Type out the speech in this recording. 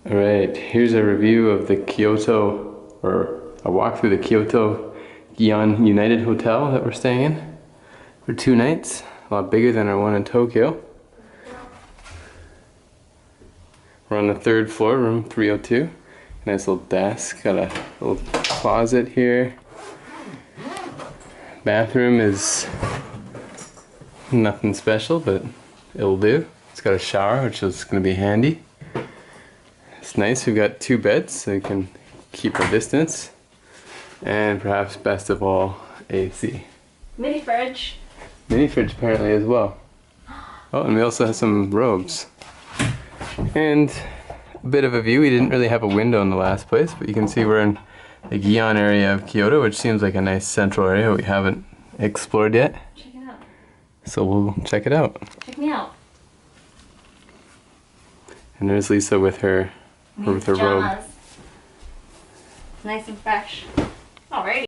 Alright, here's a review of the Kyoto, or a walk through the Kyoto Gion United Hotel that we're staying in for 2 nights. A lot bigger than our one in Tokyo. We're on the 3rd floor, room 302. Nice little desk, got a little closet here. Bathroom is nothing special, but it'll do. It's got a shower, which is going to be handy. It's nice, we've got 2 beds, so we can keep our distance. And perhaps best of all, AC. Mini fridge. Mini fridge apparently as well. Oh, and we also have some robes. And a bit of a view. We didn't really have a window in the last place, but you can see we're in the Gion area of Kyoto, which seems like a nice central area we haven't explored yet. Check it out. So we'll check it out. Check me out. And there's Lisa with her robe. Nice and fresh. Alrighty.